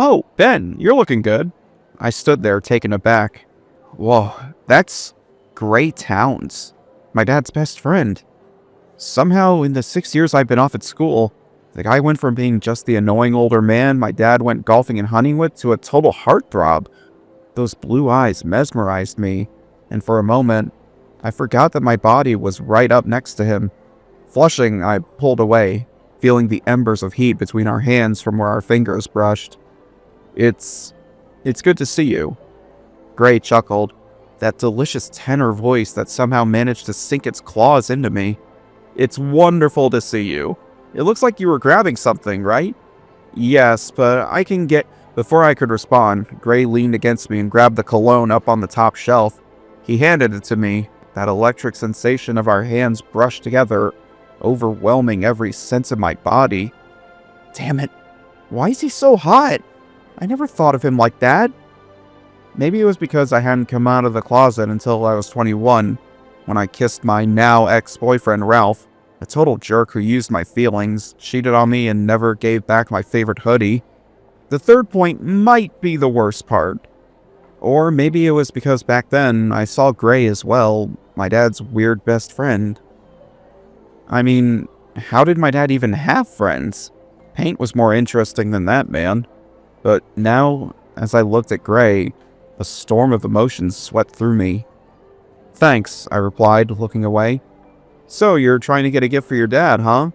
Oh, Ben, you're looking good. I stood there taken aback. Whoa, that's Gray Towns, my dad's best friend. Somehow, in the 6 years I've been off at school, the guy went from being just the annoying older man my dad went golfing and hunting with to a total heartthrob. Those blue eyes mesmerized me, and for a moment, I forgot that my body was right up next to him. Flushing, I pulled away, feeling the embers of heat between our hands from where our fingers brushed. It's good to see you. Gray chuckled, that delicious tenor voice that somehow managed to sink its claws into me. It's wonderful to see you. It looks like you were grabbing something, right? Yes, but I can get... Before I could respond, Gray leaned against me and grabbed the cologne up on the top shelf. He handed it to me, that electric sensation of our hands brushed together, overwhelming every sense of my body. Damn it, why is he so hot? I never thought of him like that. Maybe it was because I hadn't come out of the closet until I was 21, when I kissed my now ex-boyfriend Ralph, a total jerk who used my feelings, cheated on me, and never gave back my favorite hoodie. The third point might be the worst part. Or maybe it was because back then I saw Gray as well, my dad's weird best friend. I mean, how did my dad even have friends? Paint was more interesting than that man. But now, as I looked at Gray, a storm of emotions swept through me. Thanks, I replied, looking away. So, you're trying to get a gift for your dad, huh?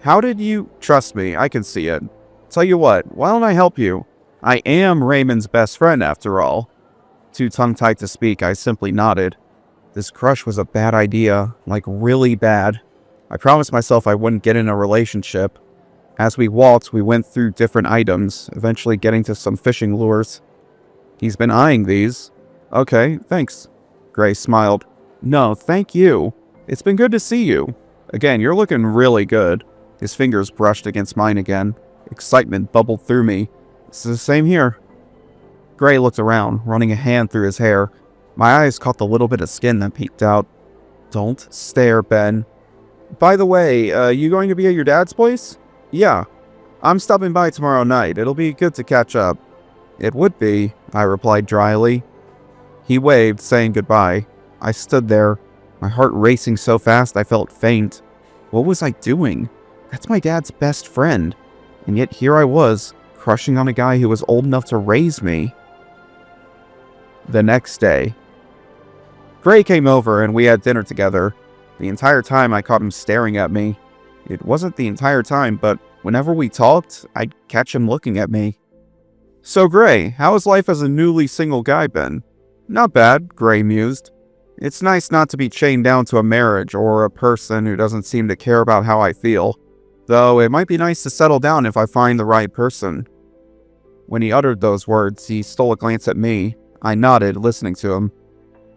How did you... Trust me, I can see it. Tell you what, why don't I help you? I am Raymond's best friend, after all. Too tongue-tied to speak, I simply nodded. This crush was a bad idea, like really bad. I promised myself I wouldn't get in a relationship. As we walked, we went through different items, eventually getting to some fishing lures. He's been eyeing these. Okay, thanks. Gray smiled. No, thank you. It's been good to see you. Again, you're looking really good. His fingers brushed against mine again. Excitement bubbled through me. It's the same here. Gray looked around, running a hand through his hair. My eyes caught the little bit of skin that peeked out. Don't stare, Ben. By the way, you going to be at your dad's place? Yeah. I'm stopping by tomorrow night. It'll be good to catch up. It would be, I replied dryly. He waved, saying goodbye. I stood there, my heart racing so fast I felt faint. What was I doing? That's my dad's best friend. And yet here I was, crushing on a guy who was old enough to raise me. The next day. Gray came over and we had dinner together. The entire time I caught him staring at me. It wasn't the entire time, but whenever we talked, I'd catch him looking at me. So Gray, how has life as a newly single guy been? Not bad, Gray mused. It's nice not to be chained down to a marriage or a person who doesn't seem to care about how I feel. Though it might be nice to settle down if I find the right person. When he uttered those words, he stole a glance at me. I nodded, listening to him.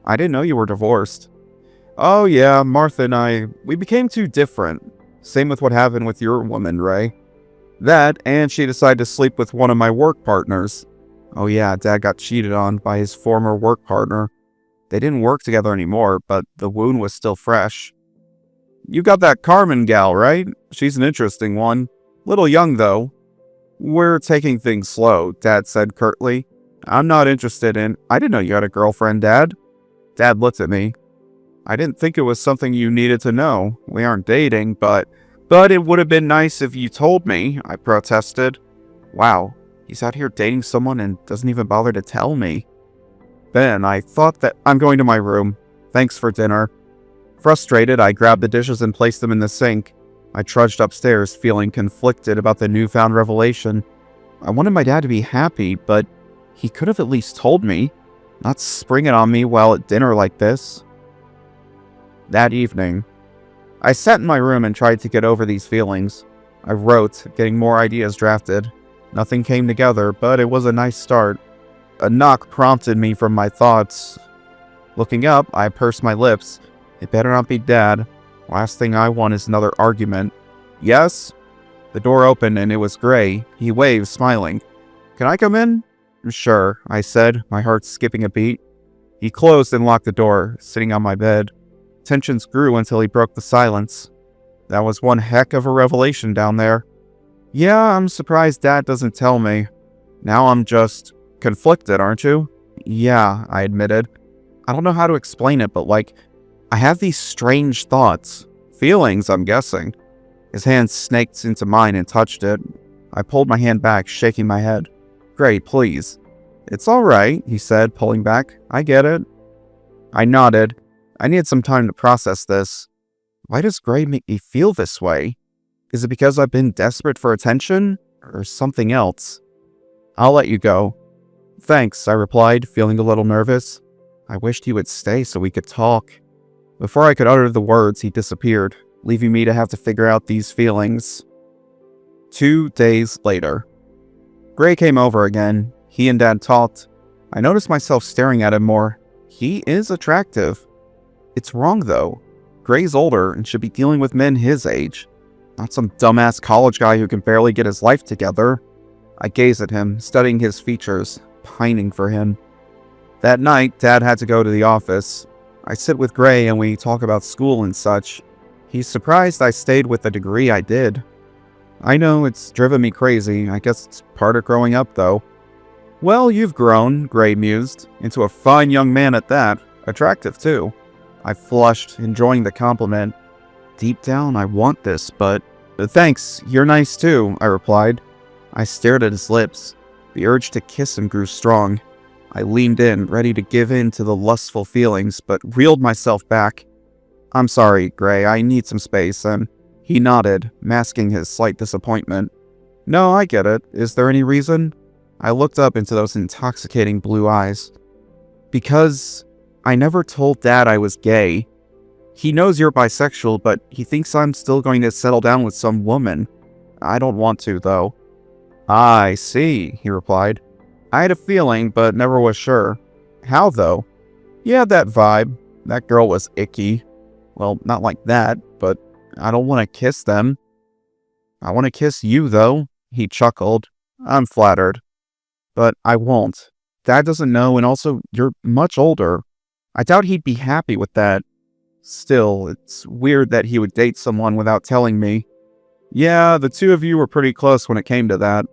I didn't know you were divorced. Oh yeah, Martha and we became too different. Same with what happened with your woman, Ray. That, and she decided to sleep with one of my work partners. Oh yeah, Dad got cheated on by his former work partner. They didn't work together anymore, but the wound was still fresh. You got that Carmen gal, right? She's an interesting one. Little young, though. We're taking things slow, Dad said curtly. I'm not interested in... I didn't know you had a girlfriend, Dad. Dad looked at me. I didn't think it was something you needed to know. We aren't dating, but it would have been nice if you told me, I protested. Wow, he's out here dating someone and doesn't even bother to tell me. Ben, I thought that... I'm going to my room. Thanks for dinner. Frustrated, I grabbed the dishes and placed them in the sink. I trudged upstairs, feeling conflicted about the newfound revelation. I wanted my dad to be happy, but he could have at least told me, not spring it on me while at dinner like this. That evening, I sat in my room and tried to get over these feelings. I wrote, getting more ideas drafted. Nothing came together, but it was a nice start. A knock prompted me from my thoughts. Looking up, I pursed my lips. It better not be Dad. Last thing I want is another argument. Yes? The door opened and it was Gray. He waved, smiling. Can I come in? Sure, I said, my heart skipping a beat. He closed and locked the door, sitting on my bed. Tensions grew until he broke the silence. That was one heck of a revelation down there. Yeah, I'm surprised Dad doesn't tell me. Now I'm just conflicted, aren't you? Yeah, I admitted. I don't know how to explain it, but I have these strange thoughts. Feelings, I'm guessing. His hand snaked into mine and touched it. I pulled my hand back, shaking my head. Gray, please. It's alright, he said, pulling back. I get it. I nodded. I needed some time to process this. Why does Gray make me feel this way? Is it because I've been desperate for attention? Or something else? I'll let you go. Thanks, I replied, feeling a little nervous. I wished he would stay so we could talk. Before I could utter the words, he disappeared, leaving me to have to figure out these feelings. 2 days later. Gray came over again. He and Dad talked. I noticed myself staring at him more. He is attractive. It's wrong, though. Gray's older and should be dealing with men his age. Not some dumbass college guy who can barely get his life together. I gazed at him, studying his features, pining for him. That night, Dad had to go to the office. I sit with Gray and we talk about school and such. He's surprised I stayed with the degree I did. I know it's driven me crazy. I guess it's part of growing up, though. Well, you've grown, Gray mused, into a fine young man at that. Attractive, too. I flushed, enjoying the compliment. Deep down, I want this, but... Thanks, you're nice too, I replied. I stared at his lips. The urge to kiss him grew strong. I leaned in, ready to give in to the lustful feelings, but reeled myself back. I'm sorry, Gray, I need some space, and he nodded, masking his slight disappointment. No, I get it. Is there any reason? I looked up into those intoxicating blue eyes. Because I never told Dad I was gay. He knows you're bisexual, but he thinks I'm still going to settle down with some woman. I don't want to, though. I see, he replied. I had a feeling, but never was sure. How, though? Yeah, that vibe. That girl was icky. Well, not like that, but I don't want to kiss them. I want to kiss you, though, he chuckled. I'm flattered. But I won't. Dad doesn't know, and also, you're much older. I doubt he'd be happy with that. Still, it's weird that he would date someone without telling me. Yeah, the two of you were pretty close when it came to that.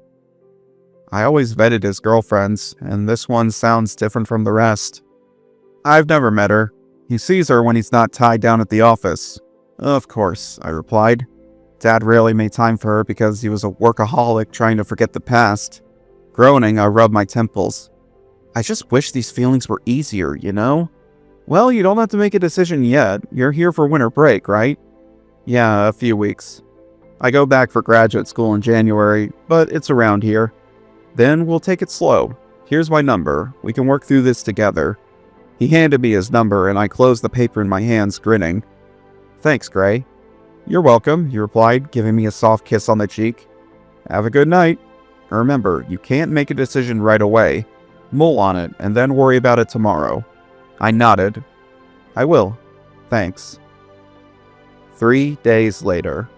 I always vetted his girlfriends, and this one sounds different from the rest. I've never met her. He sees her when he's not tied down at the office. Of course, I replied. Dad rarely made time for her because he was a workaholic trying to forget the past. Groaning, I rubbed my temples. I just wish these feelings were easier, you know? Well, you don't have to make a decision yet. You're here for winter break, right? Yeah, a few weeks. I go back for graduate school in January, but it's around here. Then we'll take it slow. Here's my number. We can work through this together. He handed me his number, and I closed the paper in my hands, grinning. Thanks, Gray. You're welcome, he replied, giving me a soft kiss on the cheek. Have a good night. Remember, you can't make a decision right away. Mull on it, and then worry about it tomorrow. I nodded. I will. Thanks. 3 days later.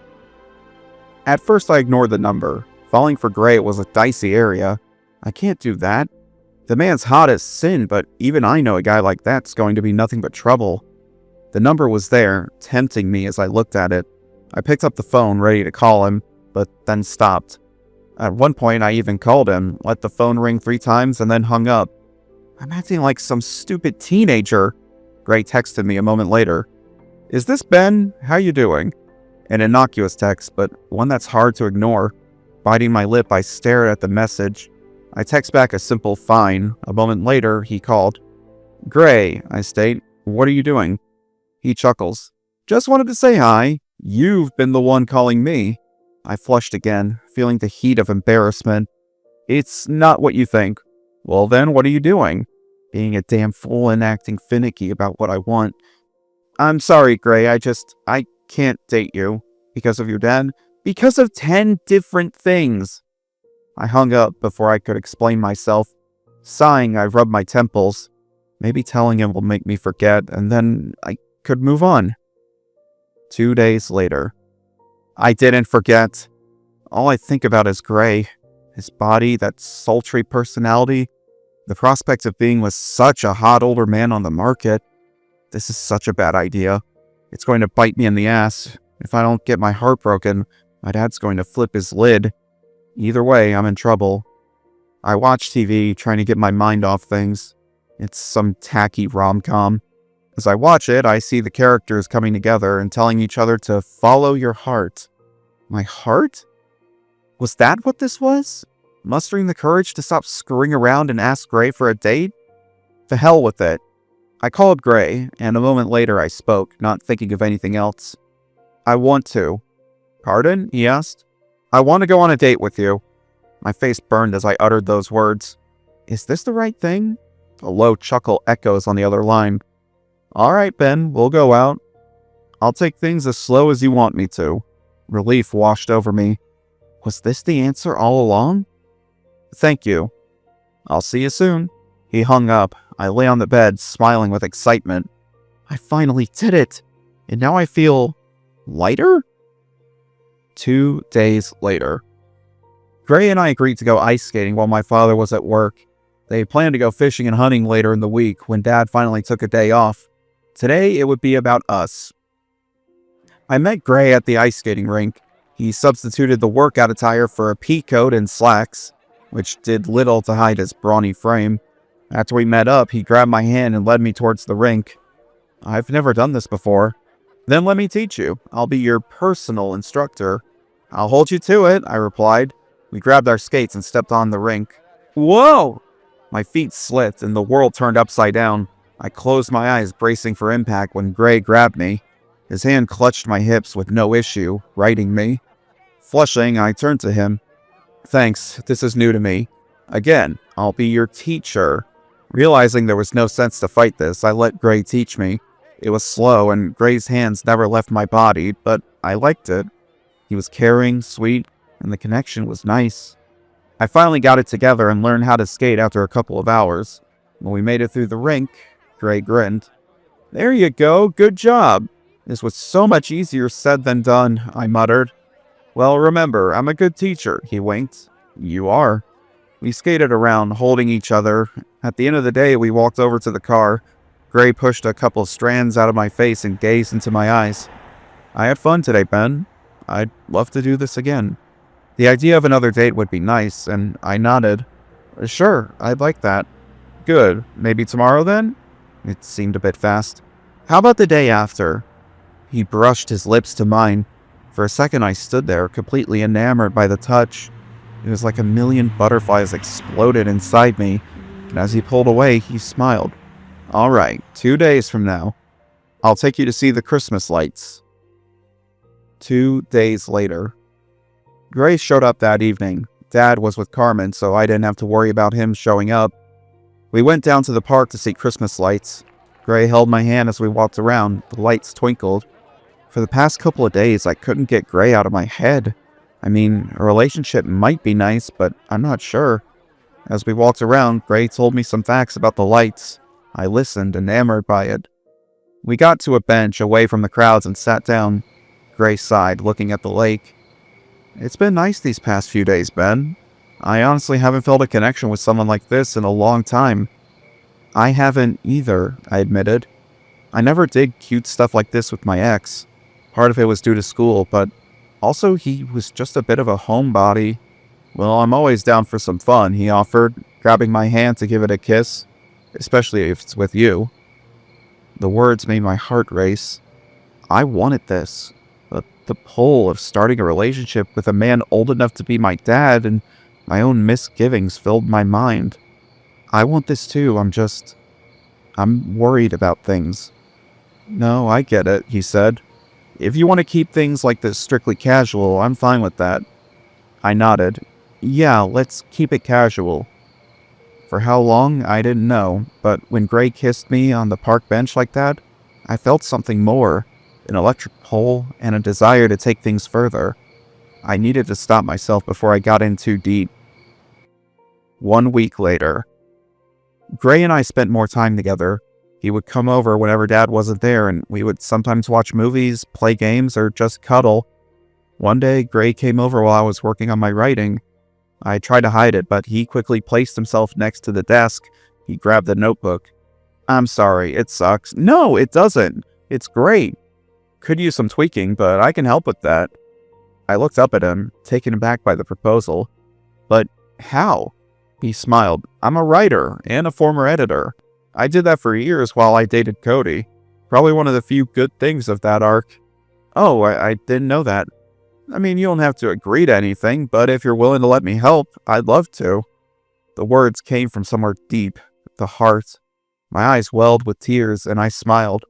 At first I ignored the number. Falling for Gray was a dicey area. I can't do that. The man's hot as sin, but even I know a guy like that's going to be nothing but trouble. The number was there, tempting me as I looked at it. I picked up the phone, ready to call him, but then stopped. At one point I even called him, let the phone ring 3 times, and then hung up. I'm acting like some stupid teenager. Gray texted me a moment later. Is this Ben? How you doing? An innocuous text, but one that's hard to ignore. Biting my lip, I stared at the message. I text back a simple fine. A moment later, he called. Gray, I state. What are you doing? He chuckles. Just wanted to say hi. You've been the one calling me. I flushed again, feeling the heat of embarrassment. It's not what you think. Well then, what are you doing? Being a damn fool and acting finicky about what I want. I'm sorry, Gray, I can't date you. Because of your dad? Because of 10 different things. I hung up before I could explain myself. Sighing, I rubbed my temples. Maybe telling him will make me forget, and then I could move on. 2 days later. I didn't forget. All I think about is Gray. His body, that sultry personality. The prospect of being with such a hot older man on the market. This is such a bad idea. It's going to bite me in the ass. If I don't get my heart broken, my dad's going to flip his lid. Either way, I'm in trouble. I watch TV, trying to get my mind off things. It's some tacky rom-com. As I watch it, I see the characters coming together and telling each other to follow your heart. My heart? Was that what this was? Mustering the courage to stop screwing around and ask Gray for a date? To hell with it. I called Gray, and a moment later I spoke, not thinking of anything else. I want to. Pardon? He asked. I want to go on a date with you. My face burned as I uttered those words. Is this the right thing? A low chuckle echoes on the other line. All right, Ben, we'll go out. I'll take things as slow as you want me to. Relief washed over me. Was this the answer all along? Thank you. I'll see you soon. He hung up. I lay on the bed, smiling with excitement. I finally did it. And now I feel lighter? 2 days later. Gray and I agreed to go ice skating while my father was at work. They planned to go fishing and hunting later in the week when Dad finally took a day off. Today, it would be about us. I met Gray at the ice skating rink. He substituted the workout attire for a pea coat and slacks, which did little to hide his brawny frame. After we met up, he grabbed my hand and led me towards the rink. I've never done this before. Then let me teach you. I'll be your personal instructor. I'll hold you to it, I replied. We grabbed our skates and stepped on the rink. Whoa! My feet slipped and the world turned upside down. I closed my eyes, bracing for impact when Gray grabbed me. His hand clutched my hips with no issue, righting me. Flushing, I turned to him. Thanks, this is new to me. Again, I'll be your teacher. Realizing there was no sense to fight this, I let Gray teach me. It was slow, and Gray's hands never left my body, but I liked it. He was caring, sweet, and the connection was nice. I finally got it together and learned how to skate after a couple of hours. When we made it through the rink, Gray grinned. There you go, good job. This was so much easier said than done, I muttered. Well, remember, I'm a good teacher, he winked. You are. We skated around, holding each other. At the end of the day, we walked over to the car. Gray pushed a couple strands out of my face and gazed into my eyes. I had fun today, Ben. I'd love to do this again. The idea of another date would be nice, and I nodded. Sure, I'd like that. Good. Maybe tomorrow then? It seemed a bit fast. How about the day after? He brushed his lips to mine. For a second I stood there, completely enamored by the touch. It was like a million butterflies exploded inside me, and as he pulled away, he smiled. All right, 2 days from now, I'll take you to see the Christmas lights. 2 days later. Gray showed up that evening. Dad was with Carmen, so I didn't have to worry about him showing up. We went down to the park to see Christmas lights. Gray held my hand as we walked around. The lights twinkled. For the past couple of days, I couldn't get Gray out of my head. I mean, a relationship might be nice, but I'm not sure. As we walked around, Gray told me some facts about the lights. I listened, enamored by it. We got to a bench away from the crowds and sat down. Gray sighed, looking at the lake. It's been nice these past few days, Ben. I honestly haven't felt a connection with someone like this in a long time. I haven't either, I admitted. I never did cute stuff like this with my ex. Part of it was due to school, but also he was just a bit of a homebody. Well, I'm always down for some fun, he offered, grabbing my hand to give it a kiss, especially if it's with you. The words made my heart race. I wanted this. But the pull of starting a relationship with a man old enough to be my dad and my own misgivings filled my mind. I want this too, I'm worried about things. No, I get it, he said. If you want to keep things like this strictly casual, I'm fine with that. I nodded. Yeah, let's keep it casual. For how long, I didn't know, but when Gray kissed me on the park bench like that, I felt something more, an electric pull and a desire to take things further. I needed to stop myself before I got in too deep. 1 week later. Gray and I spent more time together. He would come over whenever Dad wasn't there, and we would sometimes watch movies, play games, or just cuddle. One day, Gray came over while I was working on my writing. I tried to hide it, but he quickly placed himself next to the desk. He grabbed the notebook. I'm sorry, it sucks. No, it doesn't. It's great. Could use some tweaking, but I can help with that. I looked up at him, taken aback by the proposal. But how? He smiled. I'm a writer and a former editor. I did that for years while I dated Cody. Probably one of the few good things of that arc. Oh, I didn't know that. I mean, you don't have to agree to anything, but if you're willing to let me help, I'd love to. The words came from somewhere deep, the heart. My eyes welled with tears, and I smiled.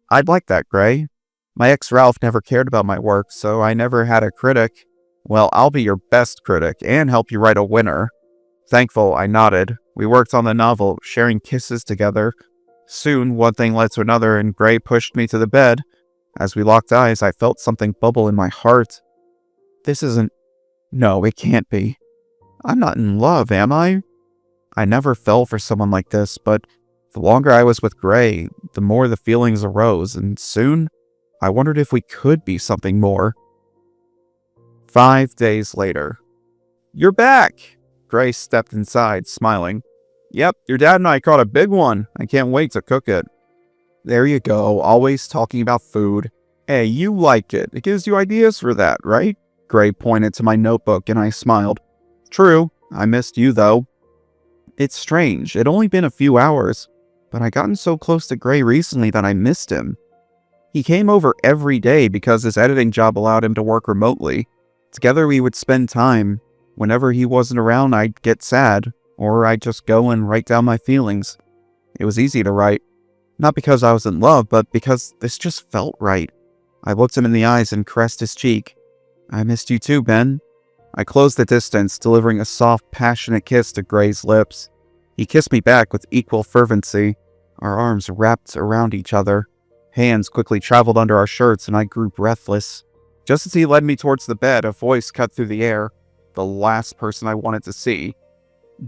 I'd like that, Gray. My ex Ralph never cared about my work, so I never had a critic. Well, I'll be your best critic and help you write a winner. Thankful, I nodded. We worked on the novel, sharing kisses together. Soon, one thing led to another, and Gray pushed me to the bed. As we locked eyes, I felt something bubble in my heart. This isn't... No, it can't be. I'm not in love, am I? I never fell for someone like this, but the longer I was with Gray, the more the feelings arose, and soon, I wondered if we could be something more. 5 days later. You're back! Gray stepped inside, smiling. Yep, your dad and I caught a big one. I can't wait to cook it. There you go, always talking about food. Hey, you like it. It gives you ideas for that, right? Gray pointed to my notebook and I smiled. True, I missed you though. It's strange, it'd only been a few hours, but I gotten so close to Gray recently that I missed him. He came over every day because his editing job allowed him to work remotely. Together we would spend time. Whenever he wasn't around, I'd get sad, or I'd just go and write down my feelings. It was easy to write. Not because I was in love, but because this just felt right. I looked him in the eyes and caressed his cheek. I missed you too, Ben. I closed the distance, delivering a soft, passionate kiss to Gray's lips. He kissed me back with equal fervency. Our arms wrapped around each other. Hands quickly traveled under our shirts and I grew breathless. Just as he led me towards the bed, a voice cut through the air. The last person I wanted to see.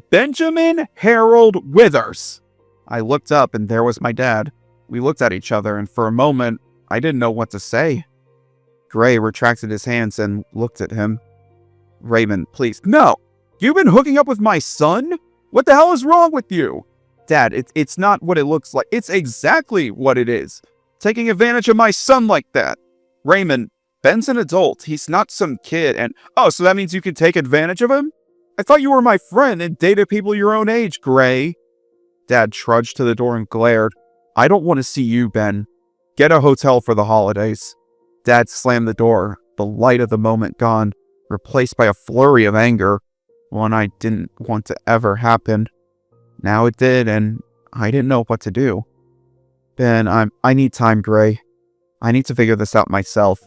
Benjamin Harold Withers! I looked up and there was my dad. We looked at each other and for a moment, I didn't know what to say. Gray retracted his hands and looked at him. Raymond, please. No! You've been hooking up with my son? What the hell is wrong with you? Dad, it's not what it looks like. It's exactly what it is. Taking advantage of my son like that. Raymond, Ben's an adult. He's not some kid and... Oh, so that means you can take advantage of him? I thought you were my friend and dated people your own age, Gray. Dad trudged to the door and glared. I don't want to see you, Ben. Get a hotel for the holidays. Dad slammed the door, the light of the moment gone, replaced by a flurry of anger, one I didn't want to ever happen. Now it did, and I didn't know what to do. Ben, I need time, Gray. I need to figure this out myself.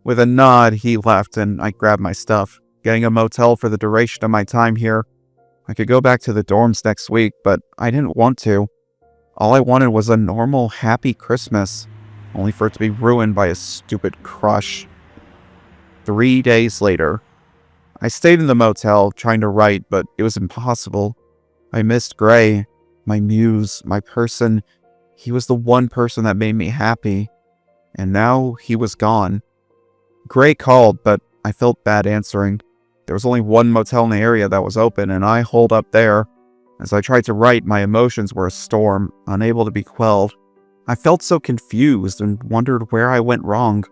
With a nod, he left, and I grabbed my stuff, getting a motel for the duration of my time here. I could go back to the dorms next week, but I didn't want to. All I wanted was a normal, happy Christmas, only for it to be ruined by a stupid crush. 3 days later. I stayed in the motel, trying to write, but it was impossible. I missed Gray, my muse, my person. He was the one person that made me happy. And now he was gone. Gray called, but I felt bad answering. There was only one motel in the area that was open, and I holed up there. As I tried to write, my emotions were a storm, unable to be quelled. I felt so confused and wondered where I went wrong.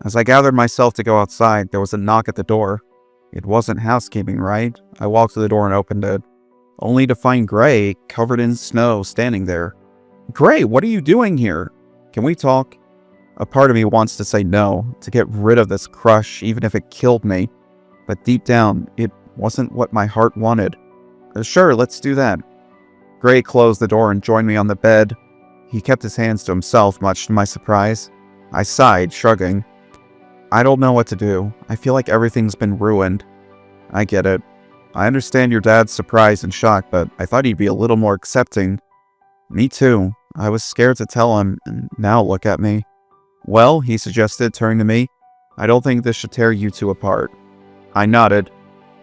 As I gathered myself to go outside, there was a knock at the door. It wasn't housekeeping, right? I walked to the door and opened it, only to find Gray, covered in snow, standing there. Gray, what are you doing here? Can we talk? A part of me wants to say no, to get rid of this crush, even if it killed me. But deep down, it wasn't what my heart wanted. Sure, let's do that. Gray closed the door and joined me on the bed. He kept his hands to himself, much to my surprise. I sighed, shrugging. I don't know what to do. I feel like everything's been ruined. I get it. I understand your dad's surprise and shock, but I thought he'd be a little more accepting. Me too. I was scared to tell him, and now look at me. Well, he suggested, turning to me, I don't think this should tear you two apart. I nodded.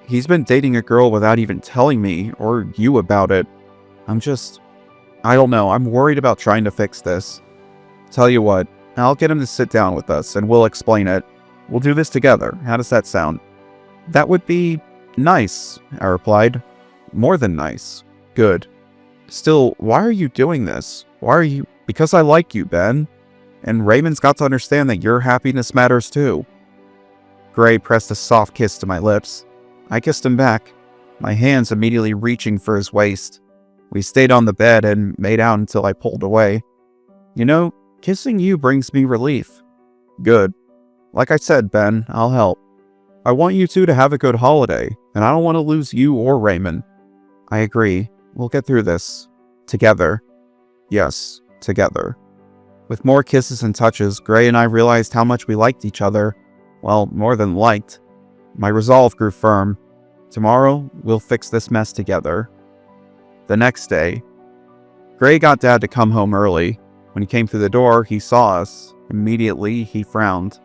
He's been dating a girl without even telling me, or you about it. I don't know, I'm worried about trying to fix this. Tell you what, I'll get him to sit down with us, and we'll explain it. We'll do this together. How does that sound? That would be nice, I replied. More than nice. Good. Still, why are you doing this? Because I like you, Ben. And Raymond's got to understand that your happiness matters too. Gray pressed a soft kiss to my lips. I kissed him back. my hands immediately reaching for his waist. We stayed on the bed and made out until I pulled away. You know, kissing you brings me relief. Good. Like I said, Ben, I'll help. I want you two to have a good holiday, and I don't want to lose you or Raymond. I agree. We'll get through this. Together. Yes, together. With more kisses and touches, Gray and I realized how much we liked each other. Well, more than liked. My resolve grew firm. Tomorrow, we'll fix this mess together. The next day, Gray got Dad to come home early. When he came through the door, he saw us. Immediately, he frowned.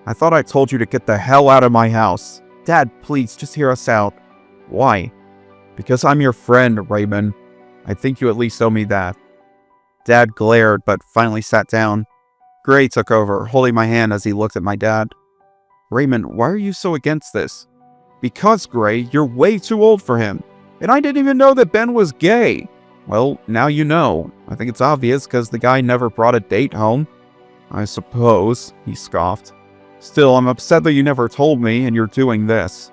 I thought I told you to get the hell out of my house. Dad, please, just hear us out. Why? Because I'm your friend, Raymond. I think you at least owe me that. Dad glared, but finally sat down. Gray took over, holding my hand as he looked at my dad. Raymond, why are you so against this? Because, Gray, you're way too old for him. And I didn't even know that Ben was gay. Well, now you know. I think it's obvious because the guy never brought a date home. I suppose, he scoffed. Still, I'm upset that you never told me and you're doing this.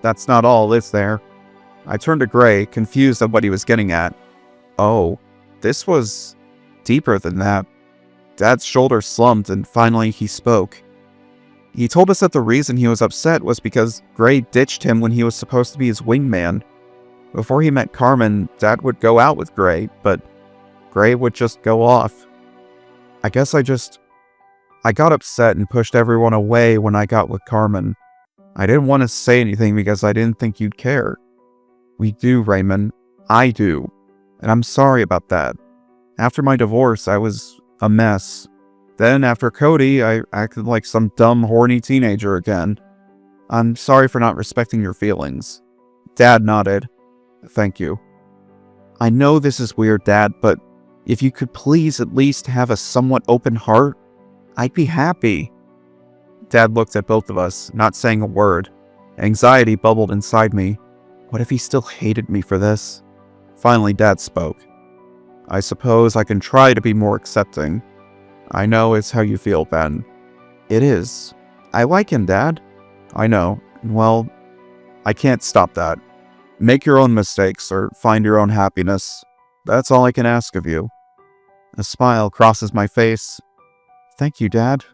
That's not all, is there? I turned to Gray, confused at what he was getting at. Oh, this was deeper than that. Dad's shoulders slumped and finally he spoke. He told us that the reason he was upset was because Gray ditched him when he was supposed to be his wingman. Before he met Carmen, Dad would go out with Gray, but Gray would just go off. I guess I got upset and pushed everyone away when I got with Carmen. I didn't want to say anything because I didn't think you'd care. We do, Raymond. I do. And I'm sorry about that. After my divorce, I was a mess. Then, after Cody, I acted like some dumb, horny teenager again. I'm sorry for not respecting your feelings. Dad nodded. Thank you. I know this is weird, Dad, but if you could please at least have a somewhat open heart, I'd be happy. Dad looked at both of us, not saying a word. Anxiety bubbled inside me. What if he still hated me for this? Finally, Dad spoke. I suppose I can try to be more accepting. I know it's how you feel, Ben. It is. I like him, Dad. I know. Well, I can't stop that. Make your own mistakes or find your own happiness. That's all I can ask of you. A smile crosses my face. Thank you, Dad.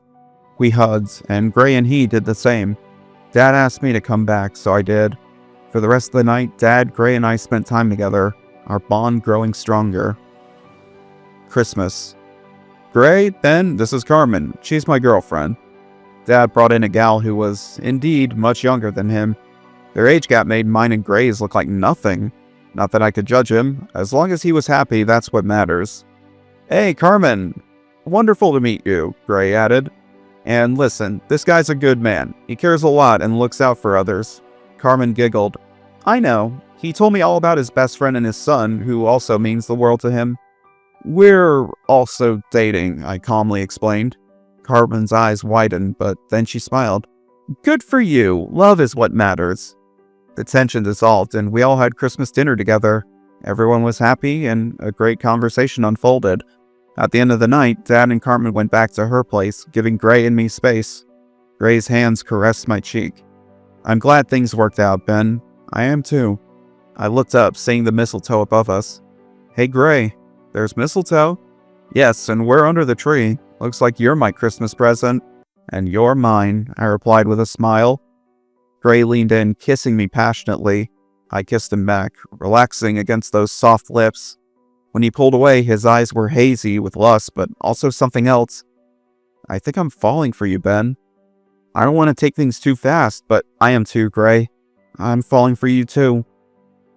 We hugged, and Gray and he did the same. Dad asked me to come back, so I did. For the rest of the night, Dad, Gray, and I spent time together, our bond growing stronger. Christmas. Gray, Ben, this is Carmen. She's my girlfriend. Dad brought in a gal who was, indeed, much younger than him. Their age gap made mine and Gray's look like nothing. Not that I could judge him. As long as he was happy, that's what matters. Hey, Carmen. Wonderful to meet you, Gray added. And listen, this guy's a good man. He cares a lot and looks out for others. Carmen giggled. I know. He told me all about his best friend and his son, who also means the world to him. We're also dating, I calmly explained. Carmen's eyes widened, but then she smiled. Good for you. Love is what matters. The tension dissolved, and we all had Christmas dinner together. Everyone was happy, and a great conversation unfolded. At the end of the night, Dad and Carmen went back to her place, giving Gray and me space. Gray's hands caressed my cheek. I'm glad things worked out, Ben. I am too. I looked up, seeing the mistletoe above us. Hey, Gray, there's mistletoe? Yes, and we're under the tree. Looks like you're my Christmas present. And you're mine, I replied with a smile. Gray leaned in, kissing me passionately. I kissed him back, relaxing against those soft lips. When he pulled away, his eyes were hazy with lust, but also something else. I think I'm falling for you, Ben. I don't want to take things too fast, but I am too, Gray. I'm falling for you too.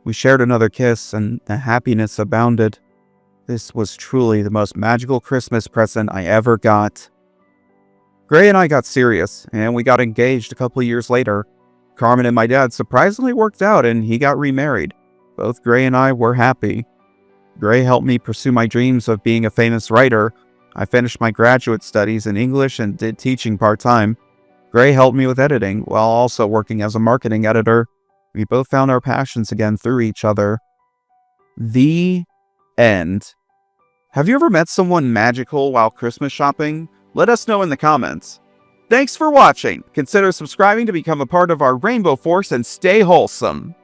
We shared another kiss, and the happiness abounded. This was truly the most magical Christmas present I ever got. Gray and I got serious, and we got engaged a couple years later. Carmen and my dad surprisingly worked out, and he got remarried. Both Gray and I were happy. Gray helped me pursue my dreams of being a famous writer. I finished my graduate studies in English and did teaching part-time. Gray helped me with editing, while also working as a marketing editor. We both found our passions again through each other. The end. Have you ever met someone magical while Christmas shopping? Let us know in the comments. Thanks for watching. Consider subscribing to become a part of our Rainbow Force and stay wholesome.